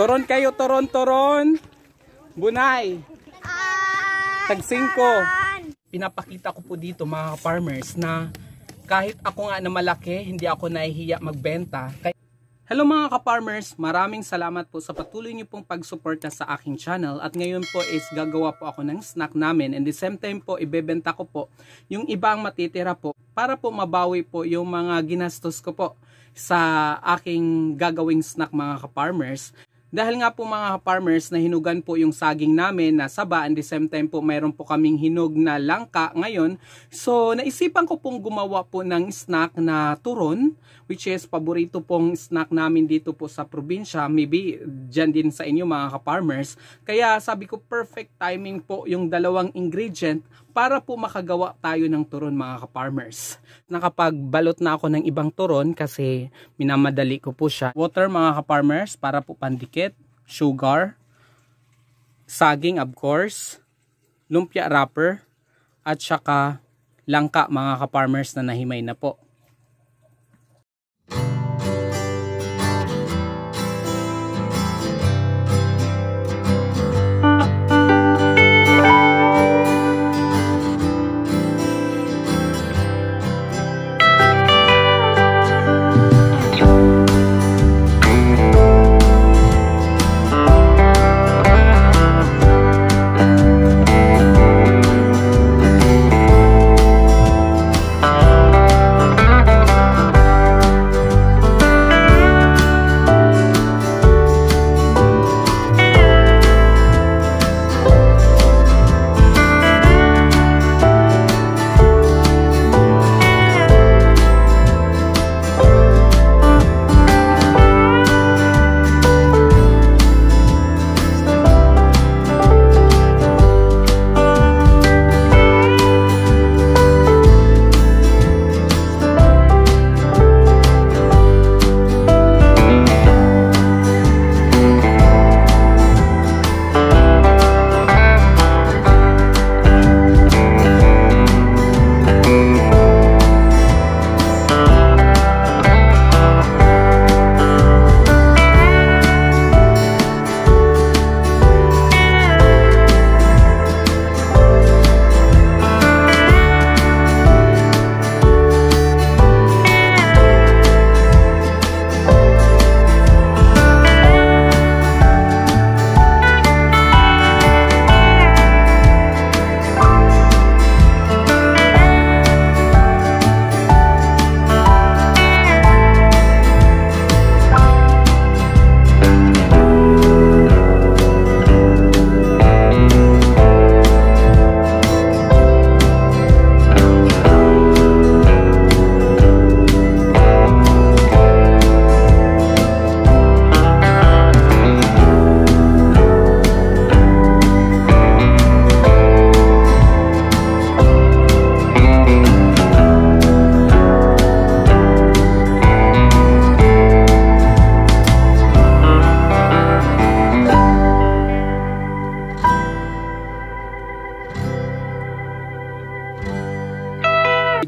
Turon kayo, turon. Bunay. Tag 5. Pinapakita ko po dito mga farmers na kahit ako nga na malaki, hindi ako nahihiya magbenta. Hello mga ka-farmers, maraming salamat po sa patuloy niyo pong pagsuporta sa aking channel at ngayon po is gagawa po ako ng snack namin and the same time po ibebenta ko po yung ibang matitira po para po mabawi po yung mga ginastos ko po sa aking gagawing snack mga ka-farmers. Dahil nga po mga farmers na hinugan po yung saging namin na saba and the same time po mayroon po kaming hinog na langka ngayon. So naisipan ko pong gumawa po ng snack na turon, which is paborito pong snack namin dito po sa probinsya. Maybe dyan din sa inyo mga ka-farmers. Kaya sabi ko perfect timing po yung dalawang ingredient para po makagawa tayo ng turon mga ka-farmers. Nakapagbalot na ako ng ibang turon kasi minamadali ko po siya. Water mga ka-farmers para po pandikit. Sugar, saging of course, lumpia wrapper, at saka langka mga ka-farmers na nahimay na po.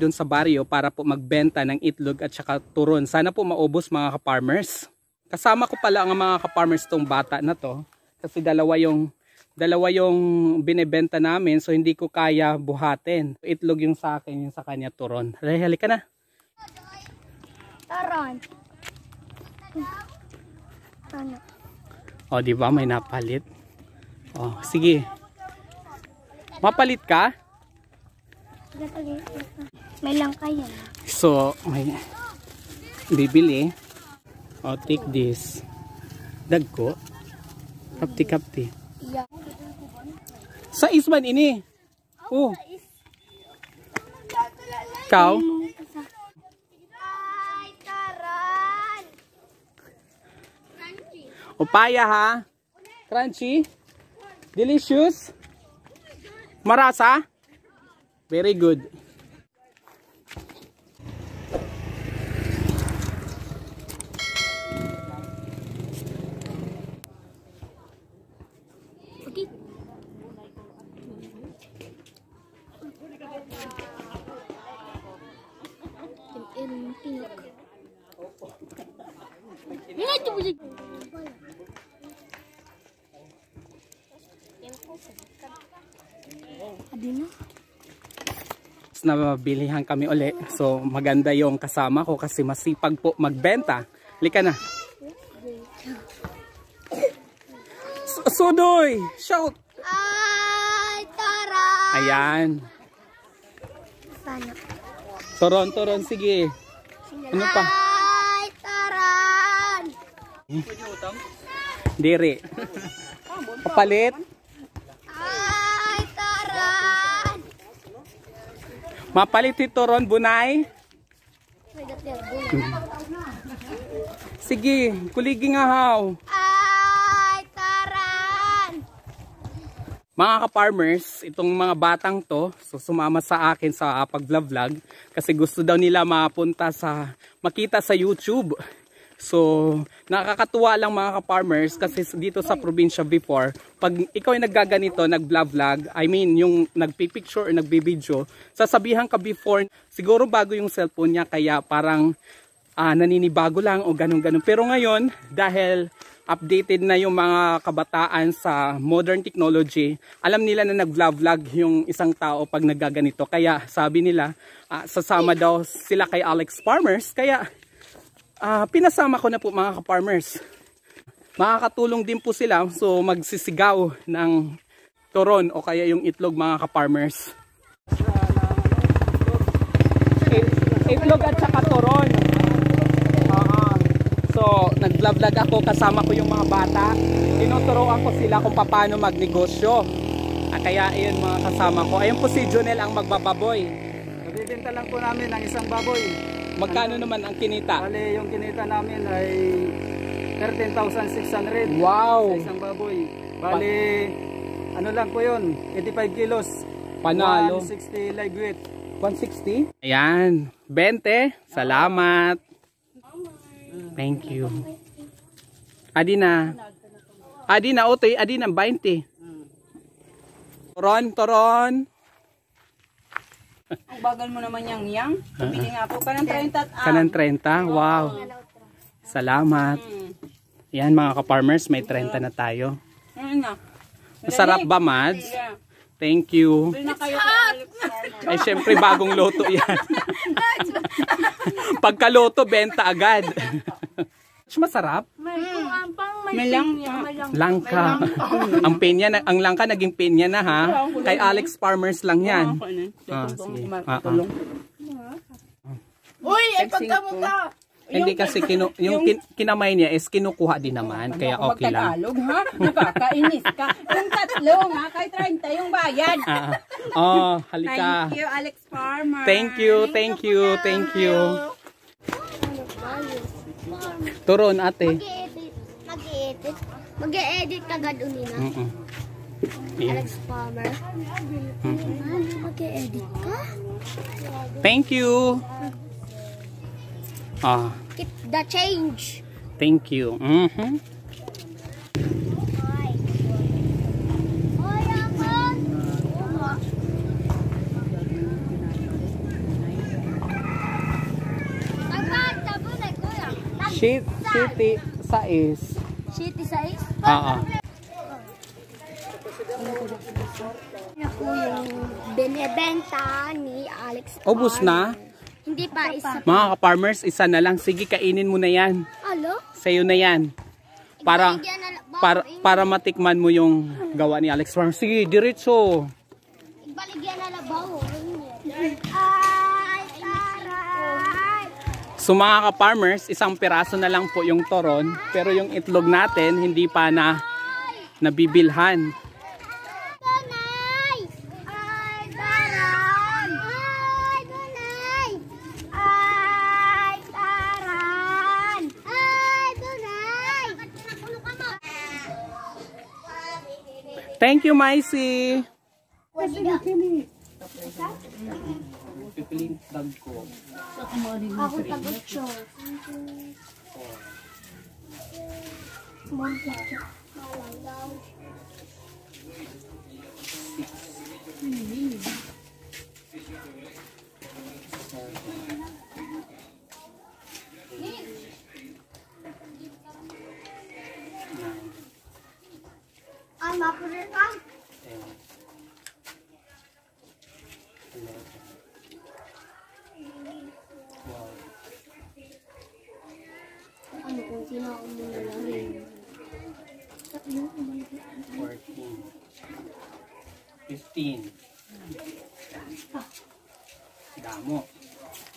Doon sa baryo para po magbenta ng itlog at saka turon. Sana po maubos mga ka-farmers. Kasama ko pala ang mga ka-farmers tong bata na to kasi dalawa yung binebenta namin so hindi ko kaya buhatin. Itlog yung sa akin, yung sa kanya turon. Halika na. Turon. Ano? O di ba may napalit? O sige. Mapalit ka? May langka yan. So, may bibili. O, take this. Dagko. Kapti-kapti. Yeah. Sa isman ini. Oh. Ikaw? Ay, taran! O, paya ha? Crunchy? Delicious? Marasa? Very good. Okay. Pink. Pwede na. Nabilihan kami uli. So maganda yung kasama ko kasi masipag po magbenta. Lika na. Sudoy! Shout! Ay, tara! Ayan. Sana. Toron, sige. Ano pa? Ay, taran! Diri. Papalit. Ay, taran! Mapalit si Toron, Bunay. Sige, kuligi nga haw. Ay, taran! Mga ka-farmers, itong mga batang to, so sumama sa akin sa pag-vlog kasi gusto daw nila makita sa YouTube. So, nakakatuwa lang mga ka-farmers kasi dito sa probinsya before, pag ikaw ay naggaganito, nag-vlog, I mean, yung nagpipicture or nagbibideo, sasabihan ka before, siguro bago yung cellphone niya, kaya parang naninibago lang o ganun-ganun. Pero ngayon, dahil updated na yung mga kabataan sa modern technology, alam nila na nag-vlog yung isang tao pag naggaganito. Kaya sabi nila, sasama daw sila kay Alex Farmers, kaya pinasama ko na po mga ka-farmers. Makakatulong din po sila, so magsisigaw ng toron o kaya yung itlog mga ka-farmers. Itlog at saka toron. So nag-vlog ako, kasama ko yung mga bata. Tinuturoan ko sila kung paano magnegosyo. Kaya ayun mga kasama ko. Ayun po si Jonel ang magbababoy. Nabibenta lang po namin ang isang baboy. Magkano naman ang kinita? Bale, yung kinita namin ay 13,600 Wow! sa isang baboy. Bale, ano lang po yun, 85 kilos. Panalo. 160 live weight. 160? Ayan. 20. Salamat. Thank you. Adina. Adina, otoy. Adina, 20. Toron. Ang bagal mo naman yang. Bili nga ako kanang 30 at Kanang 30? Wow. Salamat. Yan mga ka-farmers, may 30 na tayo. na. Masarap ba, Mads? Thank you. Bili na kayo kay Alex Farmer. Ay, syempre bagong loto yan. Pagka-loto, benta agad. Masarap? May lang. Langka. Ang penya na, ang langka naging penya na ha. Kay Alex Farmers lang yan. Sige. Uy, ay pagkamuka. Hindi kasi kinamay niya is kinukuha din naman. Kaya okay lang. Magtagalog ha? Nakakainis ka. Yung tatlo nga, kay 30 yung bayad. Halika. Thank you, Alex Farmer. Thank you. Turon, ate. Mag-e-edit kagad unina. Alex Farmer. Mag-e-edit ka? Thank you. Keep the change. Thank you. City size. City size? Ako yung binibenta ni Alex Farmer. Ubus na? Hindi pa, isa pa. Mga ka-farmers, isa na lang. Sige, kainin mo na yan. Alo? Sa'yo na yan. Para matikman mo yung gawa ni Alex Farmers. Sige, diretso. Ibaligyan na labaw. Ay, taray! So mga ka-farmers, isang piraso na lang po yung toron. Pero yung itlog natin, hindi pa nabibilhan. Bunay! Ay, taran! Ay, bunay! Ay, taran! Ay, bunay! Thank you, Maisy. Pipiling tag ko. Ako tagot siya. Ay, mapulit ka? Ano kung sino ako muna lang 14, 15. Damo.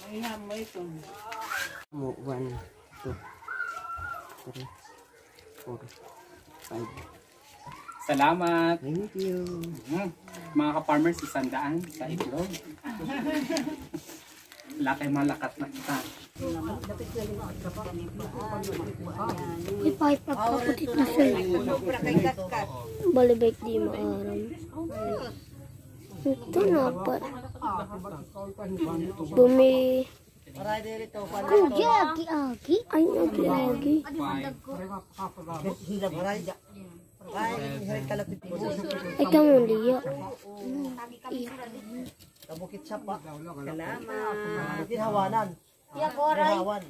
Mahiham mo ito. 1, 2, 3, 4, 5. Salamat. Thank you. Mga ka-farmers, 100 sa itlog. Wala kayong malakat na kita. Ay, kahit pagpaputit na sa'yo. Balibay di maaram. Ito na pa. Bumi. Kuya, agi-agi. Ay, agi-agi. 5, Ay, kamo liya. Salamat. Dinhawanan. Dinhawan.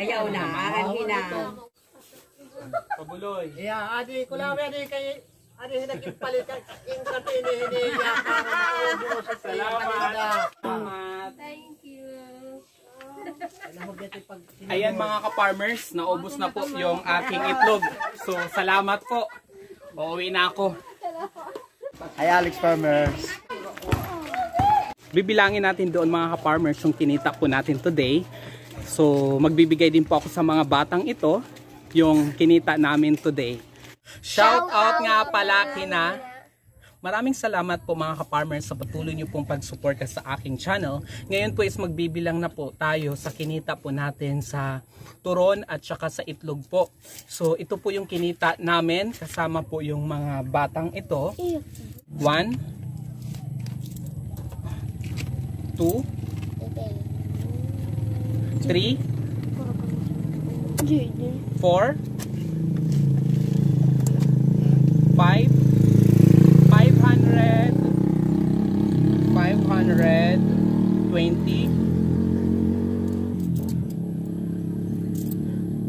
Ayaw na, aran na. pabuloy. Yeah, adi ko lang adi kay adi nagpalit kay ingkat ini ya para maubo sa Salamat. Ayan mga ka-farmers, naubos na po yung aking itlog. So, salamat po. Uuwi na ako. Hi Alex Farmers. Bibilangin natin doon mga ka-farmers yung kinita po natin today. So, magbibigay din po ako sa mga batang ito yung kinita namin today. Shout out nga pala kina. Maraming salamat po mga ka-farmers sa patuloy niyo pong pagsuporta sa aking channel. Ngayon po is magbibilang na po tayo sa kinita po natin sa turon at saka sa itlog po. So ito po yung kinita namin kasama po yung mga batang ito. 1, 2, 3, 4, 5,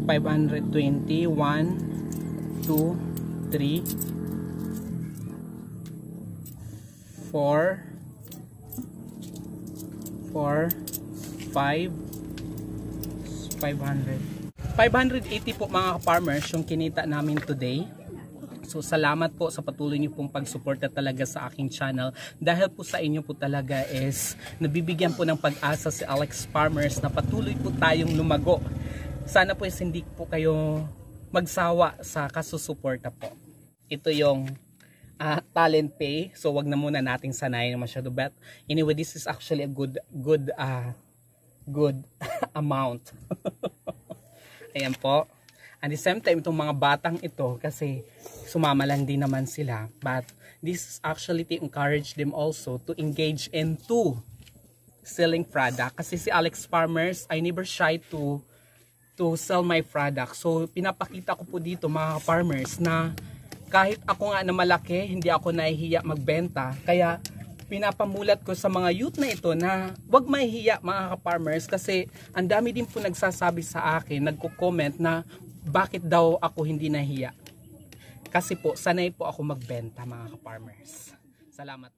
520, 1, 2, 3, 4, 5, 580 po mga farmers yung kinita namin today. So salamat po sa patuloy niyo pong pagsuporta talaga sa aking channel. Dahil po sa inyo po talaga is nabibigyan po ng pag-asa si Alex Farmers na patuloy po tayong lumago. Sana po is hindi po kayo magsawa sa kasusuporta po. Ito yung talent pay. So wag na muna nating sanayin masyado. But anyway, this is actually a good amount. Ayan po. At the same time, itong mga batang ito, kasi sumama lang din naman sila. But this is actually to encourage them also to engage into selling product. Kasi si Alex Farmers, I never shy to sell my product. So pinapakita ko po dito mga farmers na kahit ako nga na malaki, hindi ako nahihiya magbenta. Kaya pinapamulat ko sa mga youth na ito na wag mahihiya mga farmers, kasi ang dami din po nagsasabi sa akin, nagko-comment na bakit daw ako hindi nahiya. Kasi po, sanay po ako magbenta mga ka-farmers. Salamat.